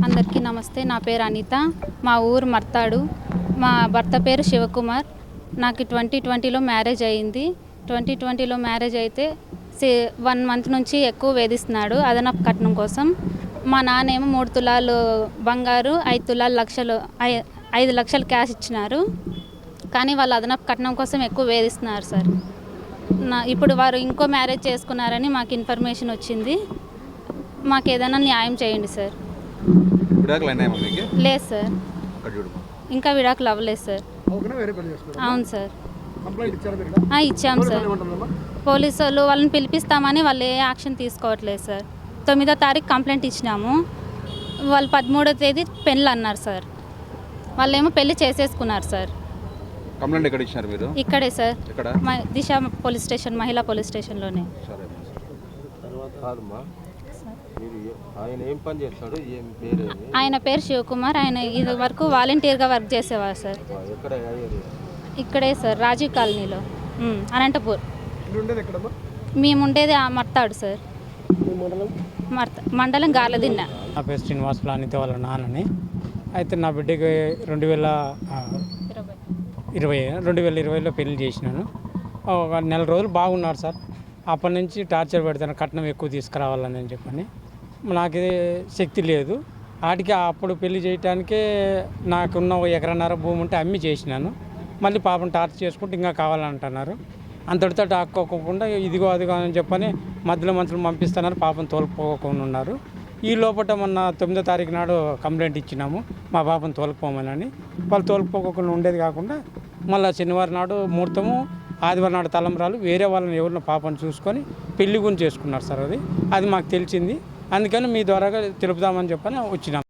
అందరికీ నమస్తే. నా పేరు అనిత. మా ఊరు మర్తాడు. మా భర్త పేరు శివకుమార్. నాకు 2020లో మ్యారేజ్ అయింది. 2020లో మ్యారేజ్ అయితే 1 మంత్ నుంచి ఎక్కువ వేధిస్తున్నాడు అదనపు కట్నం కోసం. మా నాన్నేమో 3 తులాలు బంగారు, 5 తులాలు లక్షలు 5 లక్షలు క్యాష్ ఇచ్చినారు. కానీ వాళ్ళు అదనపు కట్నం కోసం ఎక్కువ వేధిస్తున్నారు సార్. ఇప్పుడు వారు ఇంకో మ్యారేజ్ చేసుకున్నారని మాకు ఇన్ఫర్మేషన్ వచ్చింది. మాకు ఏదైనా న్యాయం చేయండి సార్. లేదు సార్, ఇంకా విడాకులు అవ్వలేదు సార్. అవును సార్, ఇచ్చాము సార్. పోలీసు వాళ్ళని పిలిపిస్తామని వాళ్ళు ఏ యాక్షన్ తీసుకోవట్లేదు సార్. 9వ తారీఖు కంప్లైంట్ ఇచ్చినాము. వాళ్ళు 13వ తేదీ పెళ్ళి అన్నారు సార్. వాళ్ళేమో పెళ్లి చేసేసుకున్నారు సార్. కంప్లైంట్ ఎక్కడ ఇచ్చారు మీరు? ఇక్కడే సార్, దిశ పోలీస్ స్టేషన్, మహిళా పోలీస్ స్టేషన్లోనే. ఆయన పేరు శివకుమార్. ఆయన ఇది వరకు వాలంటీర్గా వర్క్ చేసేవారు సార్. ఇక్కడే సార్, రాజీవ్ కాలనీలో, అనంతపూర్. మేము ఉండేది మర్తాడు సార్, మండలం గార్లదిన్న. నా పేరు శ్రీనివాసులు, అనిత వాళ్ళ నాన్నని. అయితే నా బిడ్డకి 2020లో పెళ్లి చేసినాను. ఒక నెల రోజులు బాగున్నారు సార్. అప్పటి నుంచి టార్చర్ పెడతాను, కట్నం ఎక్కువ తీసుకురావాలని చెప్పని. నాకు ఇది శక్తి లేదు. వాటికి అప్పుడు పెళ్లి చేయటానికే నాకున్న 1.5 ఎకరాల భూమి ఉంటే అమ్మి చేసినాను. మళ్ళీ పాపం టార్చర్ చేసుకుంటే ఇంకా కావాలంటున్నారు. అంతటితో ఆక్కోకుండా ఇదిగో అదిగో అని చెప్పని మధ్యలో మనుషులు పంపిస్తున్నారు. పాపం తోలుకోకుండా ఉన్నారు. ఈ లోపల మొన్న 9వ తారీఖు నాడు కంప్లైంట్ ఇచ్చినాము మా పాపను తోలుకోమని. వాళ్ళు తోలుకోకుండా ఉండేది కాకుండా మళ్ళీ శనివారం నాడు ముహూర్తము, ఆదివారం నాడు తలంబ్రాలు, వేరే వాళ్ళని ఎవరిని పాపను చూసుకొని పెళ్లి గురించి చేసుకున్నారు సార్. అది మాకు తెలిసింది. అందుకని మీ ద్వారా తెలుపుదామని చెప్పని వచ్చినాం.